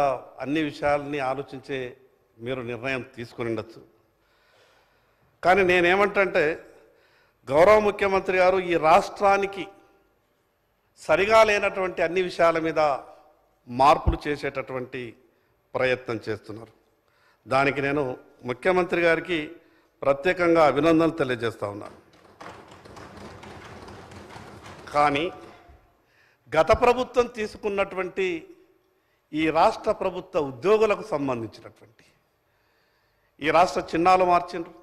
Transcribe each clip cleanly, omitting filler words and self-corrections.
అన్ని విషయాలని ఆలోచించే మీరు నిర్ణయం తీసుకుని ఉండొచ్చు. కానీ నేనేమంటే గౌరవ ముఖ్యమంత్రి గారు ఈ రాష్ట్రానికి సరిగా లేనటువంటి అన్ని విషయాల మీద మార్పులు చేసేటటువంటి ప్రయత్నం చేస్తున్నారు. దానికి నేను ముఖ్యమంత్రి గారికి ప్రత్యేకంగా అభినందనలు తెలియజేస్తా ఉన్నాను. కానీ గత ప్రభుత్వం తీసుకున్నటువంటి ఈ రాష్ట్ర ప్రభుత్వ ఉద్యోగులకు సంబంధించినటువంటి ఈ రాష్ట్ర చిహ్నాలు మార్చిండ్రు,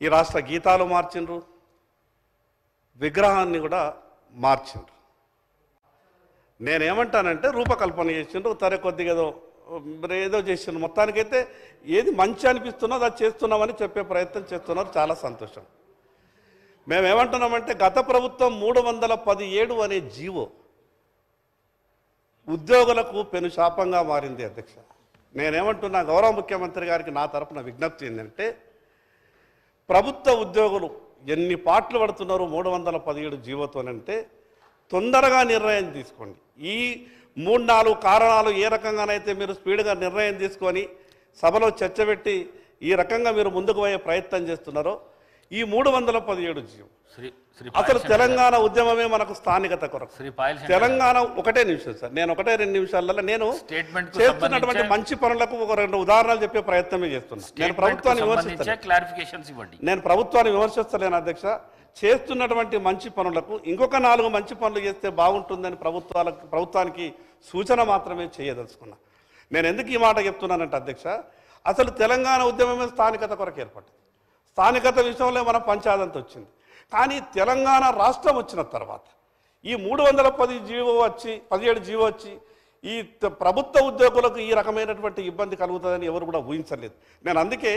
ఈ రాష్ట్ర గీతాలు మార్చిండ్రు, విగ్రహాన్ని కూడా మార్చిండ్రు. నేనేమంటానంటే రూపకల్పన చేసిండ్రు, తరే కొద్దిగా ఏదో చేసిండ్రు. మొత్తానికైతే ఏది మంచి అనిపిస్తున్నదో అది చేస్తున్నామని చెప్పే ప్రయత్నం చేస్తున్నారు. చాలా సంతోషం. మేమేమంటున్నామంటే గత ప్రభుత్వం 317 అనే జీవో ఉద్యోగులకు పెను శాపంగా మారింది. అధ్యక్ష, నేనేమంటున్నా గౌరవ ముఖ్యమంత్రి గారికి నా తరపున విజ్ఞప్తి ఏంటంటే ప్రభుత్వ ఉద్యోగులు ఎన్ని పాటలు పడుతున్నారు 317 జీవోతోనంటే తొందరగా నిర్ణయం తీసుకోండి. ఈ 3-4 కారణాలు ఏ రకంగానైతే మీరు స్పీడ్గా నిర్ణయం తీసుకొని సభలో చర్చ పెట్టి ఈ రకంగా మీరు ముందుకు పోయే ప్రయత్నం చేస్తున్నారో ఈ 317 జీవో అసలు తెలంగాణ ఉద్యమమే మనకు స్థానికత కొరకు. తెలంగాణ ఒకటే నిమిషం సార్, నేను 1-2 నిమిషాలలో నేను చేస్తున్నటువంటి మంచి పనులకు 2 ఉదాహరణలు చెప్పే ప్రయత్నమే చేస్తున్నా. నేను ప్రభుత్వాన్ని విమర్శిస్తలేను అధ్యక్ష. చేస్తున్నటువంటి మంచి పనులకు ఇంకొక 4 మంచి పనులు చేస్తే బాగుంటుందని ప్రభుత్వానికి సూచన మాత్రమే చేయదలుచుకున్నా. నేను ఎందుకు ఈ మాట చెప్తున్నానంటే అధ్యక్ష, అసలు తెలంగాణ ఉద్యమమే స్థానికత కొరకు ఏర్పడింది. స్థానికత విషయంలో మన పంచాయతీ వచ్చింది. కానీ తెలంగాణ రాష్ట్రం వచ్చిన తర్వాత ఈ 317 జీవో వచ్చి ఈ ప్రభుత్వ ఉద్యోగులకు ఈ రకమైనటువంటి ఇబ్బంది కలుగుతుందని ఎవరు కూడా ఊహించలేదు. నేను అందుకే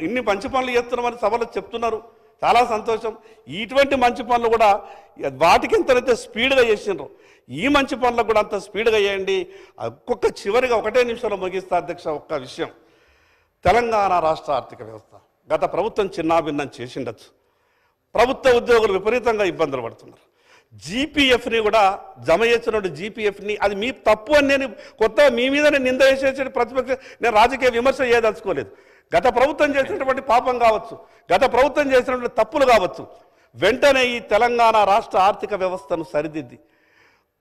ఇన్ని మంచి పనులు చేస్తున్నామని సభలో చెప్తున్నారు, చాలా సంతోషం. ఇటువంటి మంచి పనులు కూడా వాటికి ఎంతైతే స్పీడ్గా చేసినారో ఈ మంచి పనులకు కూడా అంత స్పీడ్గా చేయండి. ఒక్కొక్క చివరిగా 1 నిమిషంలో ముగిస్తా అధ్యక్ష. ఒక్క విషయం, తెలంగాణ రాష్ట్ర ఆర్థిక వ్యవస్థ గత ప్రభుత్వం చిన్నాభిన్నం చేసిండొచ్చు. ప్రభుత్వ ఉద్యోగులు విపరీతంగా ఇబ్బందులు పడుతున్నారు. జీపీఎఫ్ని కూడా జమ చేసినటువంటి జీపీఎఫ్ని అది మీ తప్పు అని నేను కొత్తగా మీ మీదనే నింద వేసేసి ప్రతిపక్ష నేను రాజకీయ విమర్శ చేయదలుచుకోలేదు. గత ప్రభుత్వం చేసినటువంటి పాపం కావచ్చు, గత ప్రభుత్వం చేసినటువంటి తప్పులు కావచ్చు, వెంటనే ఈ తెలంగాణ రాష్ట్ర ఆర్థిక వ్యవస్థను సరిదిద్ది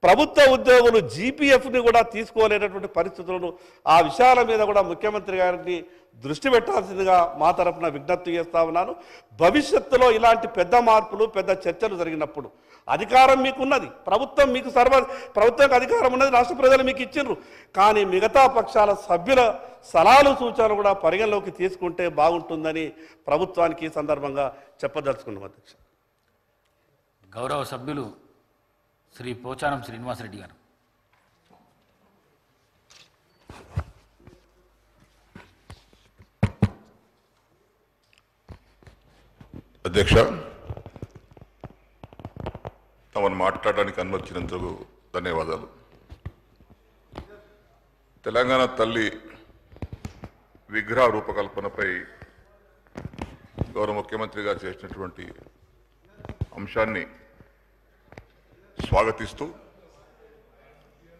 ప్రభుత్వ ఉద్యోగులు జీపీఎఫ్ని కూడా తీసుకోలేనటువంటి పరిస్థితులను ఆ విషయాల మీద కూడా ముఖ్యమంత్రి గారిని దృష్టి పెట్టాల్సిందిగా మా తరఫున విజ్ఞప్తి చేస్తా ఉన్నాను. భవిష్యత్తులో ఇలాంటి పెద్ద మార్పులు పెద్ద చర్చలు జరిగినప్పుడు అధికారం మీకున్నది, ప్రభుత్వం మీకు ప్రభుత్వానికి అధికారం ఉన్నది, రాష్ట్ర ప్రజలు మీకు ఇచ్చిండ్రు. కానీ మిగతా పక్షాల సభ్యుల సలహాలు సూచనలు కూడా పరిగణలోకి తీసుకుంటే బాగుంటుందని ప్రభుత్వానికి ఈ సందర్భంగా చెప్పదలుచుకున్నాం. అధ్యక్ష, గౌరవ సభ్యులు శ్రీ పోచారం శ్రీనివాసరెడ్డి గారు. అధ్యక్ష, తమను మాట్లాడడానికి అనుమతించినందుకు ధన్యవాదాలు. తెలంగాణ తల్లి విగ్రహ రూపకల్పనపై గౌరవ ముఖ్యమంత్రి గారు చేసినటువంటి అంశాన్ని స్వాగతిస్తూ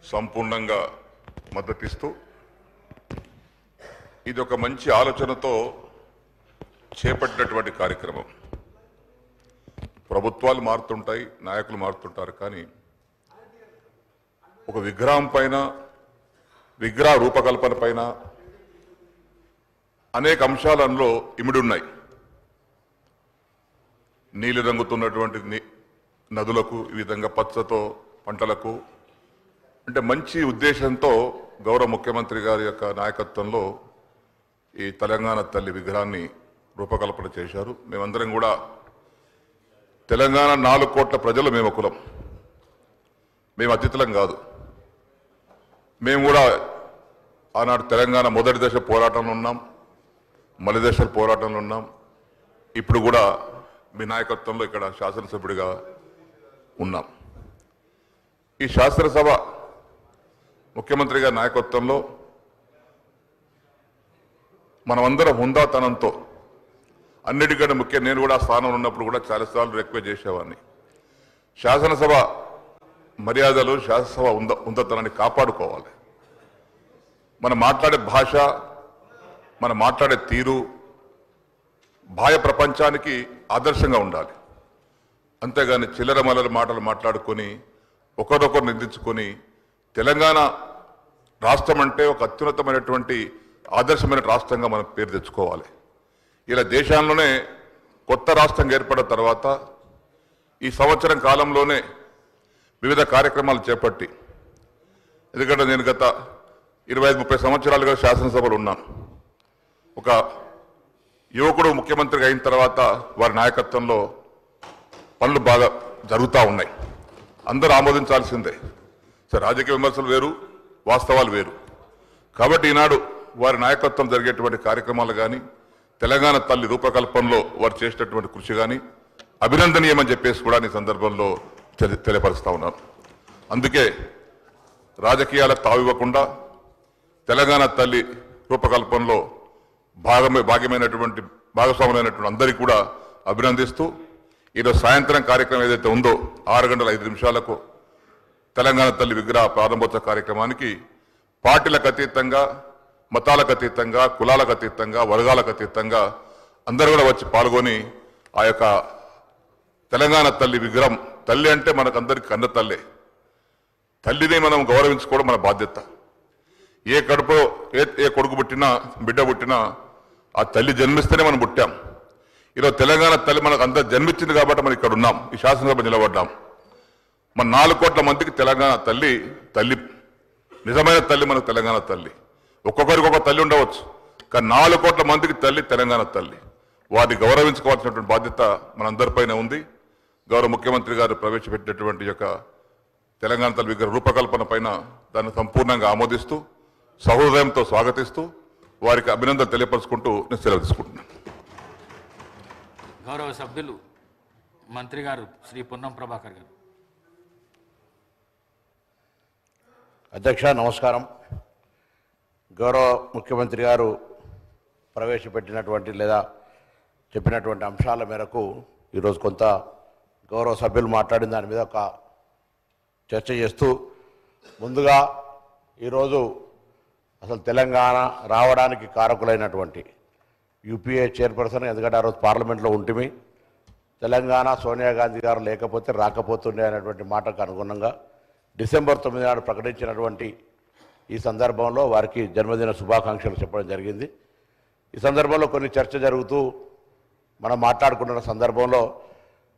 సంపూర్ణంగా మద్దతిస్తూ ఇది ఒక మంచి ఆలోచనతో చేపట్టినటువంటి కార్యక్రమం. ప్రభుత్వాలు మారుతుంటాయి, నాయకులు మారుతుంటారు, కానీ ఒక విగ్రహం పైన విగ్రహ రూపకల్పన పైన అనేక అంశాలు అందులో ఇమిడి ఉన్నాయి. నీలి రంగుతున్నటువంటి నదులకు, ఈ విధంగా పచ్చతో పంటలకు, అంటే మంచి ఉద్దేశంతో గౌరవ ముఖ్యమంత్రి గారి యొక్క నాయకత్వంలో ఈ తెలంగాణ తల్లి విగ్రహాన్ని రూపకల్పన చేశారు. మేమందరం కూడా తెలంగాణ 4 కోట్ల ప్రజలు మేము కులం, మేము అతిథులం కాదు. మేము కూడా ఆనాడు తెలంగాణ మొదటి దశ పోరాటంలో ఉన్నాం, మలి దశ పోరాటంలో ఉన్నాం. ఇప్పుడు కూడా మీ నాయకత్వంలో ఇక్కడ శాసనసభ్యుడిగా ఉన్నాం. ఈ శాసనసభ ముఖ్యమంత్రి గారి నాయకత్వంలో మనమందరం హుందాతనంతో అన్నిటికంటే ముఖ్యం, నేను కూడా స్థానంలో ఉన్నప్పుడు కూడా చాలాసార్లు రిక్వెస్ట్ చేసేవాడిని, శాసనసభ మర్యాదలు శాసనసభ ఉన్నతనాన్ని కాపాడుకోవాలి. మనం మాట్లాడే భాష, మనం మాట్లాడే తీరు బాహ్య ప్రపంచానికి ఆదర్శంగా ఉండాలి. అంతేగాని చిల్లర మల్లర మాటలు మాట్లాడుకొని ఒకరొకరు నిందించుకొని తెలంగాణ రాష్ట్రం అంటే ఒక అత్యున్నతమైనటువంటి ఆదర్శమైన రాష్ట్రంగా మనం పేరు తెచ్చుకోవాలి. ఇలా దేశంలోనే కొత్త రాష్ట్రం ఏర్పడిన తర్వాత ఈ సంవత్సరం కాలంలోనే వివిధ కార్యక్రమాలు చేపట్టి, ఎందుకంటే నేను గత 25-30 సంవత్సరాలుగా శాసనసభలో ఉన్నాను. ఒక యువకుడు ముఖ్యమంత్రిగా అయిన తర్వాత వారి నాయకత్వంలో పనులు బాగా జరుగుతూ ఉన్నాయి. అందరూ ఆమోదించాల్సిందే. సరే, రాజకీయ విమర్శలు వేరు, వాస్తవాలు వేరు. కాబట్టి ఈనాడు వారి నాయకత్వం జరిగేటువంటి కార్యక్రమాలు కానీ, తెలంగాణ తల్లి రూపకల్పనలో వారు చేసేటటువంటి కృషి కానీ అభినందనీయమని చెప్పేసి కూడా ఈ సందర్భంలో తెలియపరుస్తా ఉన్నాను. అందుకే రాజకీయాలకు తావివ్వకుండా తెలంగాణ తల్లి రూపకల్పనలో భాగస్వాములైనటువంటి అందరికీ కూడా అభినందిస్తూ, ఈరోజు సాయంత్రం కార్యక్రమం ఏదైతే ఉందో 6:05 తెలంగాణ తల్లి విగ్రహ ప్రారంభోత్సవ కార్యక్రమానికి పార్టీలకు అతీతంగా, మతాలకు అతీతంగా, కులాలకు అతీతంగా, వర్గాలకు అతీతంగా అందరూ కూడా వచ్చి పాల్గొని ఆ యొక్క తెలంగాణ తల్లి విగ్రహం, తల్లి అంటే మనకందరికి కన్న తల్లే, తల్లిని మనం గౌరవించుకోవడం మన బాధ్యత. ఏ కడుపులో ఏ కొడుకు పుట్టినా, బిడ్డ పుట్టినా ఆ తల్లి జన్మిస్తేనే మనం పుట్టాం. ఈరోజు తెలంగాణ తల్లి మనకు అంత జన్మించింది కాబట్టి మనం ఇక్కడ ఉన్నాం, ఈ శాసనసభ నిలబడ్డాం. మన 4 కోట్ల మందికి తెలంగాణ తల్లి నిజమైన తల్లి మనకు తెలంగాణ తల్లి. ఒక్కొక్కరికి ఒక తల్లి ఉండవచ్చు, కానీ 4 కోట్ల మందికి తల్లి తెలంగాణ తల్లి. వారిని గౌరవించుకోవాల్సినటువంటి బాధ్యత మనందరిపైన ఉంది. గౌరవ ముఖ్యమంత్రి గారు ప్రవేశపెట్టినటువంటి యొక్క తెలంగాణ తల్లి విగ్రహ రూపకల్పన పైన దాన్ని సంపూర్ణంగా ఆమోదిస్తూ, సహృదయంతో స్వాగతిస్తూ, వారికి అభినందనలు తెలియపరుచుకుంటూ నేను సెలవు తీసుకుంటున్నాను. గౌరవ సభ్యులు మంత్రి గారు శ్రీ పొన్నం ప్రభాకర్ గారు. అధ్యక్ష, నమస్కారం. గౌరవ ముఖ్యమంత్రి గారు ప్రవేశపెట్టినటువంటి లేదా చెప్పినటువంటి అంశాల మేరకు ఈరోజు కొంత గౌరవ సభ్యులు మాట్లాడిన దాని మీద ఒక చర్చ చేస్తూ, ముందుగా ఈరోజు అసలు తెలంగాణ రావడానికి కారకులైనటువంటి యూపీఏ చైర్పర్సన్, ఎందుకంటే ఆ రోజు పార్లమెంట్లో ఉంటిమి, తెలంగాణ సోనియా గాంధీ గారు లేకపోతే రాకపోతుండే అనేటువంటి మాటకు అనుగుణంగా డిసెంబర్ 9 నాడు ప్రకటించినటువంటి ఈ సందర్భంలో వారికి జన్మదిన శుభాకాంక్షలు చెప్పడం జరిగింది. ఈ సందర్భంలో కొన్ని చర్చ జరుగుతూ మనం మాట్లాడుకున్న సందర్భంలో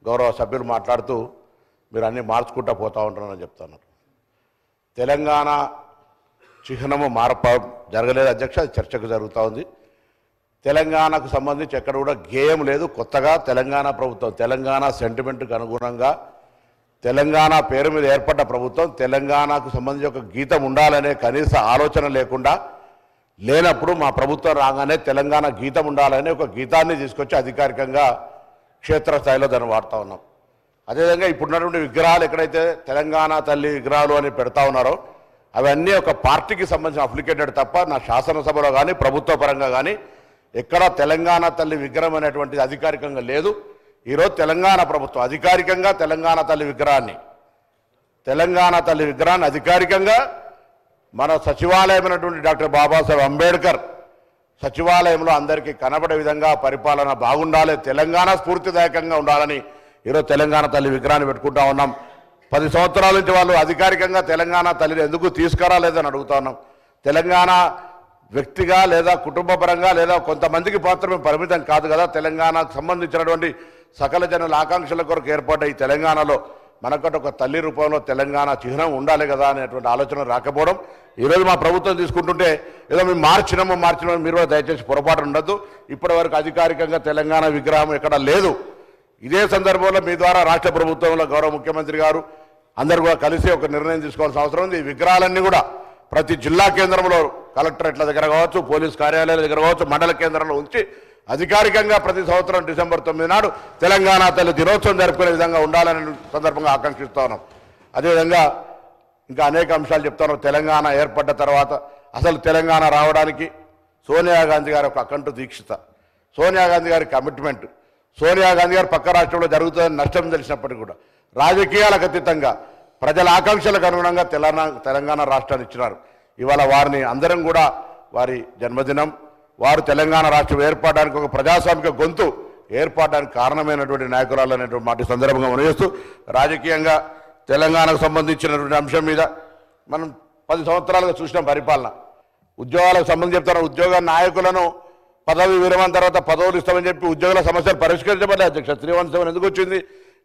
గౌరవ సభ్యులు మాట్లాడుతూ మీరు అన్నీ మార్చుకుంటూ పోతూ ఉంటున్నారని చెప్తున్నారు. తెలంగాణ చిహ్నము జరగలేదు అధ్యక్ష, అది చర్చకు జరుగుతూ ఉంది. తెలంగాణకు సంబంధించి ఎక్కడ కూడా గేయం లేదు. కొత్తగా తెలంగాణ ప్రభుత్వం తెలంగాణ సెంటిమెంట్కి అనుగుణంగా తెలంగాణ పేరు మీద ఏర్పడ్డ ప్రభుత్వం తెలంగాణకు సంబంధించి ఒక గీతం ఉండాలనే కనీస ఆలోచన లేనప్పుడు మా ప్రభుత్వం రాగానే తెలంగాణ గీతం ఉండాలనే ఒక గీతాన్ని తీసుకొచ్చి అధికారికంగా క్షేత్రస్థాయిలో దాన్ని వాడుతూ ఉన్నాం. అదేవిధంగా ఇప్పుడున్నటువంటి విగ్రహాలు ఎక్కడైతే తెలంగాణ తల్లి విగ్రహాలు అని పెడతా ఉన్నారో అవన్నీ ఒక పార్టీకి సంబంధించిన అప్లికేటెడ్ తప్ప నా శాసనసభలో కానీ ప్రభుత్వ పరంగా కానీ ఎక్కడ తెలంగాణ తల్లి విగ్రహం అనేటువంటిది అధికారికంగా లేదు. ఈరోజు తెలంగాణ ప్రభుత్వం అధికారికంగా తెలంగాణ తల్లి విగ్రహాన్ని అధికారికంగా మన సచివాలయమైనటువంటి డాక్టర్ బాబాసాహెబ్ అంబేద్కర్ సచివాలయంలో అందరికీ కనబడే విధంగా పరిపాలన బాగుండాలి, తెలంగాణ స్ఫూర్తిదాయకంగా ఉండాలని ఈరోజు తెలంగాణ తల్లి విగ్రహాన్ని పెట్టుకుంటా ఉన్నాం. 10 సంవత్సరాల నుంచి వాళ్ళు అధికారికంగా తెలంగాణ తల్లిని ఎందుకు తీసుకురాలేదని అడుగుతా ఉన్నాం. తెలంగాణ వ్యక్తిగా లేదా కుటుంబ పరంగా లేదా కొంతమందికి మాత్రమే పరిమితం కాదు కదా. తెలంగాణకు సంబంధించినటువంటి సకల జనుల ఆకాంక్షల కొరకు ఏర్పడ్డ ఈ తెలంగాణలో మనకంటే ఒక తల్లి రూపంలో తెలంగాణ చిహ్నం ఉండాలి కదా అనేటువంటి ఆలోచన రాకపోవడం, ఈరోజు మా ప్రభుత్వం తీసుకుంటుంటే ఏదో మేము మార్చినాము మీరు కూడా దయచేసి పొరపాటు ఉండద్దు. ఇప్పటి వరకు అధికారికంగా తెలంగాణ విగ్రహం ఎక్కడ లేదు. ఇదే సందర్భంలో మీ ద్వారా రాష్ట్ర ప్రభుత్వంలో గౌరవ ముఖ్యమంత్రి గారు అందరూ కూడా కలిసి ఒక నిర్ణయం తీసుకోవాల్సిన అవసరం ఉంది. ఈ విగ్రహాలన్నీ కూడా ప్రతి జిల్లా కేంద్రంలో కలెక్టరేట్ల దగ్గర కావచ్చు, పోలీస్ కార్యాలయాల దగ్గర కావచ్చు, మండల కేంద్రంలో ఉంచి అధికారికంగా ప్రతి సంవత్సరం డిసెంబర్ 9 నాడు తెలంగాణ తల్లి దినోత్సవం జరుపుకునే విధంగా ఉండాలని సందర్భంగా ఆకాంక్షిస్తా ఉన్నాం. అదేవిధంగా ఇంకా అనేక అంశాలు చెప్తాను. తెలంగాణ ఏర్పడ్డ తర్వాత అసలు తెలంగాణ రావడానికి సోనియా గాంధీ గారి ఒక అకంఠ దీక్షిత, సోనియా గాంధీ గారి కమిట్మెంట్, సోనియా గాంధీ గారు పక్క రాష్ట్రంలో జరుగుతుందని నష్టం తెలిసినప్పటికీ కూడా రాజకీయాలకు అతీతంగా ప్రజల ఆకాంక్షలకు అనుగుణంగా తెలంగాణ రాష్ట్రాన్ని ఇచ్చినారు. ఇవాళ వారిని అందరం కూడా వారి జన్మదినం, వారు తెలంగాణ రాష్ట్రం ఏర్పడడానికి ఒక ప్రజాస్వామిక గొంతు ఏర్పడడానికి కారణమైనటువంటి నాయకురాలు అనేటువంటి మాట సందర్భంగా మనవేస్తూ, రాజకీయంగా తెలంగాణకు సంబంధించినటువంటి అంశం మీద మనం 10 సంవత్సరాలుగా చూసిన పరిపాలన, ఉద్యోగాలకు సంబంధించి చెప్తారు, ఉద్యోగ నాయకులను పదవి విరమణ తర్వాత పదవులు ఇస్తామని చెప్పి ఉద్యోగుల సమస్యలు పరిష్కరించబడ్డాయి. అధ్యక్ష 317 ఎందుకు వచ్చింది,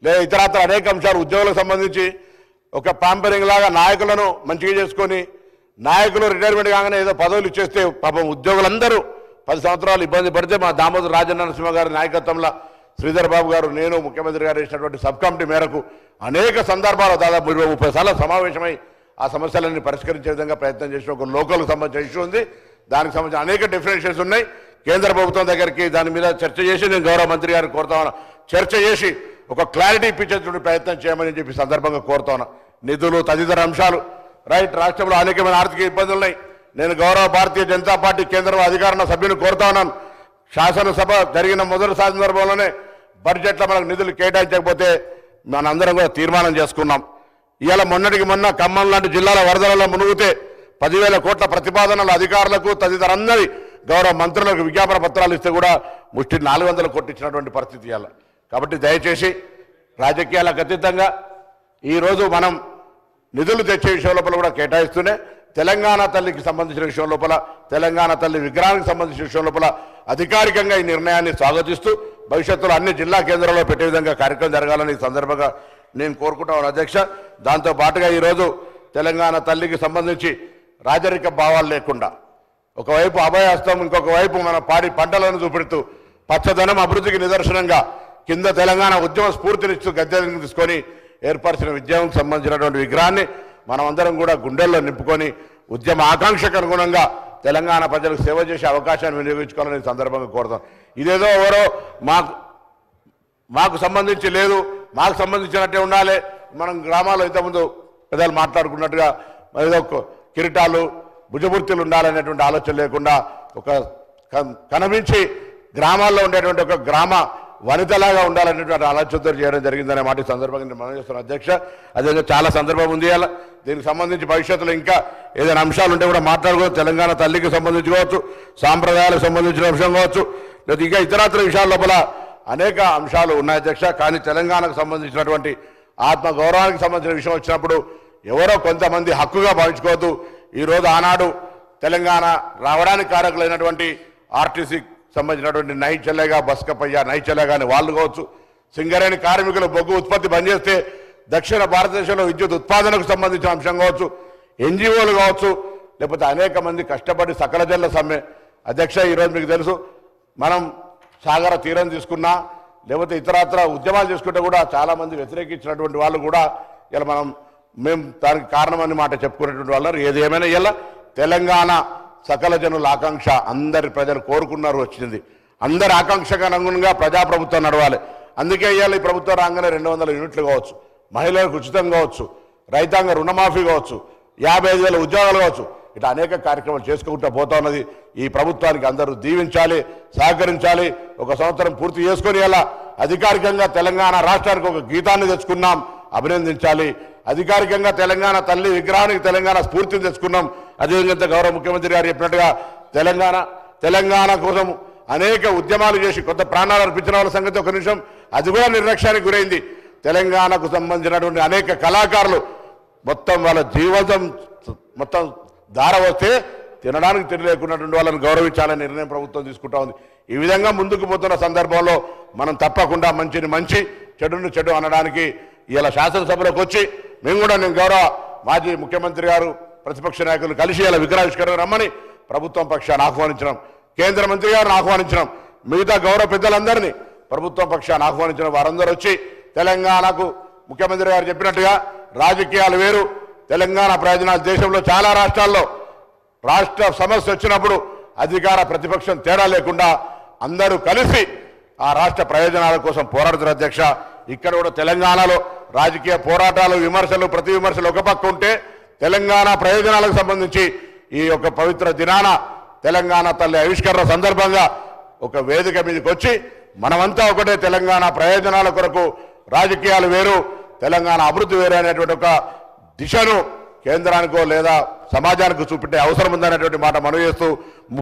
లేదా ఇతరత్ర అనేక అంశాలు ఉద్యోగులకు సంబంధించి ఒక పాంపరింగ్ లాగా నాయకులను మంచిగా చేసుకొని నాయకులు రిటైర్మెంట్ కాగానే ఏదో పదవులు ఇచ్చేస్తే పాపం ఉద్యోగులందరూ 10 సంవత్సరాలు ఇబ్బంది పడితే మా దామోదర్ రాజనరసింహ గారి నాయకత్వంలో శ్రీధర్ బాబు గారు, నేను, ముఖ్యమంత్రి గారు వేసినటువంటి సబ్ కమిటీ మేరకు అనేక సందర్భాలు దాదాపు 20-30 సార్లు సమావేశమై ఆ సమస్యలన్నీ పరిష్కరించే విధంగా ప్రయత్నం చేసిన ఒక లోకల్కు సంబంధించిన ఇష్యూ ఉంది. దానికి సంబంధించిన అనేక డిఫరెన్షియేషన్స్ ఉన్నాయి. కేంద్ర ప్రభుత్వం దగ్గరికి దాని మీద చర్చ చేసి నేను గౌరవ మంత్రి గారిని కోరుతా ఉన్నా, చర్చ చేసి ఒక క్లారిటీ ఇప్పించేటువంటి ప్రయత్నం చేయమని చెప్పి సందర్భంగా కోరుతా ఉన్నా. నిధులు తదితర అంశాలు రైట్, రాష్ట్రంలో అనేకమైన ఆర్థిక ఇబ్బందులు ఉన్నాయి. నేను గౌరవ భారతీయ జనతా పార్టీ కేంద్రంలో అధికారుల సభ్యుని కోరుతా ఉన్నాను, శాసనసభ జరిగిన మొదటి సందర్భంలోనే బడ్జెట్లో మనకు నిధులు కేటాయించకపోతే మనందరం కూడా తీర్మానం చేసుకున్నాం. ఇవాళ మొన్నటికి మొన్న ఖమ్మం లాంటి జిల్లాల వరదలలో మునుగుతే 10,000 కోట్ల ప్రతిపాదనలు అధికారులకు తదితరందరి గౌరవ మంత్రులకు విజ్ఞాపన పత్రాలు ఇస్తే కూడా ముష్టి 400 కోట్లు ఇచ్చినటువంటి పరిస్థితి ఇవాళ. కాబట్టి దయచేసి రాజకీయాలకు అతీతంగా ఈరోజు మనం నిధులు తెచ్చే విషయం లోపల కూడా కేటాయిస్తూనే తెలంగాణ తల్లికి సంబంధించిన విషయం లోపల, తెలంగాణ తల్లి విగ్రహానికి సంబంధించిన విషయం లోపల అధికారికంగా ఈ నిర్ణయాన్ని స్వాగతిస్తూ భవిష్యత్తులో అన్ని జిల్లా కేంద్రాల్లో పెట్టే విధంగా కార్యక్రమం జరగాలని ఈ సందర్భంగా నేను కోరుకుంటాను అధ్యక్ష. దాంతో పాటుగా ఈరోజు తెలంగాణ తల్లికి సంబంధించి రాజరిక భావాలు లేకుండా ఒకవైపు అభయహస్తం, ఇంకొక వైపు మన పాడి పంటలను చూపెడుతూ పచ్చదనం అభివృద్ధికి నిదర్శనంగా కింద తెలంగాణ ఉద్యమ స్ఫూర్తినిస్తూ గద్దెలను తీసుకొని ఏర్పరిచిన విద్యకు సంబంధించినటువంటి విగ్రహాన్ని మనం అందరం కూడా గుండెల్లో నింపుకొని ఉద్యమ ఆకాంక్షకు అనుగుణంగా తెలంగాణ ప్రజలకు సేవ చేసే అవకాశాన్ని వినియోగించుకోవాలని సందర్భంగా కోరుతాం. ఇదేదో ఎవరో మాకు సంబంధించి లేదు, మాకు సంబంధించినట్టే ఉండాలి, మనం గ్రామాల్లో ఇంతకుముందు పెద్దలు మాట్లాడుకున్నట్టుగా ఏదో కిరీటాలు భుజబుర్తులు ఉండాలనేటువంటి ఆలోచన లేకుండా ఒక కనిపించి గ్రామాల్లో ఉండేటువంటి ఒక గ్రామ వనితలాగా ఉండాలనేటువంటి ఆలోచనతో చేయడం జరిగిందనే మాట ఈ సందర్భంగా నేను మనం చేస్తున్నాను అధ్యక్ష. అదే చాలా సందర్భం ఉంది అలా, దీనికి సంబంధించి భవిష్యత్తులో ఇంకా ఏదైనా అంశాలు ఉంటే కూడా మాట్లాడుకోవచ్చు. తెలంగాణ తల్లికి సంబంధించి కావచ్చు, సాంప్రదాయాలకు సంబంధించిన అంశం కావచ్చు, లేదా ఇంకా ఇతరత్ర విషయాల లోపల అనేక అంశాలు ఉన్నాయి అధ్యక్ష. కానీ తెలంగాణకు సంబంధించినటువంటి ఆత్మ గౌరవానికి సంబంధించిన విషయం వచ్చినప్పుడు ఎవరో కొంతమంది హక్కుగా భావించుకోవద్దు. ఈరోజు ఆనాడు తెలంగాణ రావడానికి కారకులైనటువంటి ఆర్టీసీ సంబంధించినటువంటి నైచెల్లెగా, బస్కపయ్య, నైచెల్లెగా అని వాళ్ళు కావచ్చు, సింగరేణి కార్మికులు బొగ్గు ఉత్పత్తి బంద్ చేస్తే దక్షిణ భారతదేశంలో విద్యుత్ ఉత్పాదనకు సంబంధించిన అంశం కావచ్చు, ఎన్జిఓలు కావచ్చు, లేకపోతే అనేక మంది కష్టపడి సకల జల్ల సమ్మె అధ్యక్ష. ఈరోజు మీకు తెలుసు, మనం సాగర తీరం తీసుకున్నా లేకపోతే ఇతరత్ర ఉద్యమాలు చేసుకుంటే కూడా చాలామంది వ్యతిరేకించినటువంటి వాళ్ళు కూడా ఇలా మేము దానికి కారణమని మాట చెప్పుకునేటువంటి వాళ్ళు. ఏది ఏమైనా ఇలా తెలంగాణ సకల జనుల ఆకాంక్ష, అందరి ప్రజలు కోరుకున్నారు వచ్చింది. అందరి ఆకాంక్షకు అనుగుణంగా ప్రజాప్రభుత్వం నడవాలి. అందుకే ఇవాళ ఈ ప్రభుత్వం రాగానే 200 యూనిట్లు కావచ్చు, మహిళలకు ఉచితం కావచ్చు, రైతాంగ రుణమాఫీ కావచ్చు, 55,000 ఉద్యోగాలు కావచ్చు, ఇట్లా అనేక కార్యక్రమాలు చేసుకుంటూ పోతా ఉన్నది. ఈ ప్రభుత్వానికి అందరూ దీవించాలి, సహకరించాలి. ఒక సంవత్సరం పూర్తి చేసుకొని ఇలా అధికారికంగా తెలంగాణ రాష్ట్రానికి ఒక గీతాన్ని తెచ్చుకున్నాం, అభినందించాలి. అధికారికంగా తెలంగాణ తల్లి విగ్రహానికి తెలంగాణ స్ఫూర్తిని తెచ్చుకున్నాం. అదేవిధంగా గౌరవ ముఖ్యమంత్రి గారు చెప్పినట్టుగా తెలంగాణ కోసం అనేక ఉద్యమాలు చేసి కొత్త ప్రాణాలు అర్పించిన వాళ్ళ సంగతి ఒక నిమిషం, అది కూడా నిర్లక్ష్యానికి గురైంది. తెలంగాణకు సంబంధించినటువంటి అనేక కళాకారులు మొత్తం వాళ్ళ జీవితం మొత్తం దార వస్తే తినడానికి తిండి లేకున్నటువంటి వాళ్ళని గౌరవించాలని నిర్ణయం ప్రభుత్వం తీసుకుంటా ఉంది. ఈ విధంగా ముందుకు పోతున్న సందర్భంలో మనం తప్పకుండా మంచిని మంచి, చెడుని చెడు అనడానికి ఇలా శాసనసభలోకి వచ్చి మేము కూడా నేను గౌరవ మాజీ ముఖ్యమంత్రి గారు ప్రతిపక్ష నాయకులు కలిసి ఇలా విగ్రహావిష్కరణ రమ్మని ప్రభుత్వం పక్షాన్ని ఆహ్వానించడం, కేంద్ర మంత్రి గారిని ఆహ్వానించడం, మిగతా గౌరవ పెద్దలందరినీ ప్రభుత్వం పక్షాన్ని ఆహ్వానించడం. వారందరూ వచ్చి తెలంగాణకు ముఖ్యమంత్రి గారు చెప్పినట్టుగా రాజకీయాలు వేరు, తెలంగాణ ప్రయోజనాలు దేశంలో చాలా రాష్ట్రాల్లో రాష్ట్ర సమస్య వచ్చినప్పుడు అధికార ప్రతిపక్షం తేడా లేకుండా అందరూ కలిసి ఆ రాష్ట్ర ప్రయోజనాల కోసం పోరాడుతున్నారు అధ్యక్ష. ఇక్కడ కూడా తెలంగాణలో రాజకీయ పోరాటాలు, విమర్శలు, ప్రతి విమర్శలు ఒక పక్క ఉంటే తెలంగాణ ప్రయోజనాలకు సంబంధించి ఈ యొక్క పవిత్ర దినాన తెలంగాణ తల్లి ఆవిష్కరణ సందర్భంగా ఒక వేదిక మీదకి వచ్చి మనమంతా ఒకటే, తెలంగాణ ప్రయోజనాల కొరకు రాజకీయాలు వేరు, తెలంగాణ అభివృద్ధి వేరు అనేటువంటి ఒక దిశను కేంద్రానికో లేదా సమాజానికి చూపెట్టే అవసరం ఉందనేటువంటి మాట మనవి చేస్తూ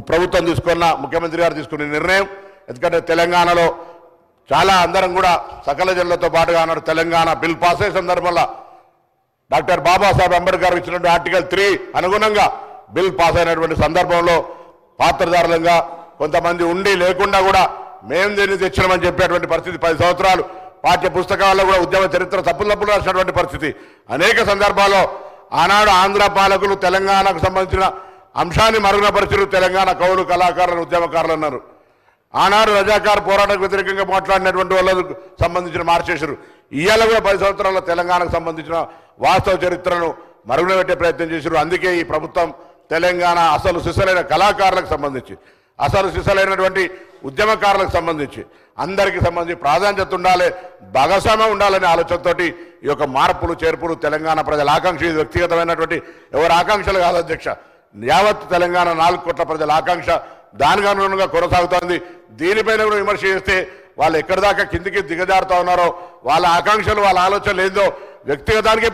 ప్రభుత్వం తీసుకున్న ముఖ్యమంత్రి గారు తీసుకున్న నిర్ణయం, ఎందుకంటే తెలంగాణలో చాలా అందరం కూడా సకల జనులతో పాటుగా అన్నాడు తెలంగాణ బిల్ పాస్ అయ్యే సందర్భంలో డాక్టర్ బాబాసాహెబ్ అంబేద్కర్ ఇచ్చినటువంటి ఆర్టికల్ 3 అనుగుణంగా బిల్ పాస్ అయినటువంటి సందర్భంలో పాత్రదారులంగా కొంతమంది ఉండి లేకుండా కూడా మేము దీన్ని తెచ్చినామని చెప్పేటువంటి పరిస్థితి 10 సంవత్సరాలు పాఠ్య పుస్తకాల్లో కూడా ఉద్యమ చరిత్ర తప్పులు రాసినటువంటి పరిస్థితి అనేక సందర్భాల్లో ఆనాడు ఆంధ్ర పాలకులు తెలంగాణకు సంబంధించిన అంశాన్ని మరుగునపరిచారు. తెలంగాణ కవులు కళాకారులను ఉద్యమకారులు అన్నారు. ఆనాడు రజాకార్ పోరాటకు వ్యతిరేకంగా మాట్లాడినటువంటి వాళ్ళకు సంబంధించిన మార్చేశారు. ఇవాళ కూడా 10 సంవత్సరాల్లో తెలంగాణకు సంబంధించిన వాస్తవ చరిత్రను మరుగున పెట్టే ప్రయత్నం చేశారు. అందుకే ఈ ప్రభుత్వం తెలంగాణ అసలు సిసలైన కళాకారులకు సంబంధించి, అసలు సిసలైనటువంటి ఉద్యమకారులకు సంబంధించి అందరికీ సంబంధించి ప్రాధాన్యత ఉండాలి, భాగస్వామ్యం ఉండాలనే ఆలోచనతోటి ఈ యొక్క మార్పులు చేర్పులు తెలంగాణ ప్రజల ఆకాంక్ష, ఇది వ్యక్తిగతమైనటువంటి ఎవరి ఆకాంక్షలు కాదు అధ్యక్ష, యావత్ తెలంగాణ 4 కోట్ల ప్రజల ఆకాంక్ష. దానికి అనుగుణంగా కొనసాగుతోంది. దీనిపైన కూడా విమర్శ చేస్తే వాళ్ళు ఎక్కడి దాకా కిందికి దిగజారుతా ఉన్నారో, వాళ్ళ ఆకాంక్షలు వాళ్ళ ఆలోచనలు ఏందో వ్యక్తిగతానికి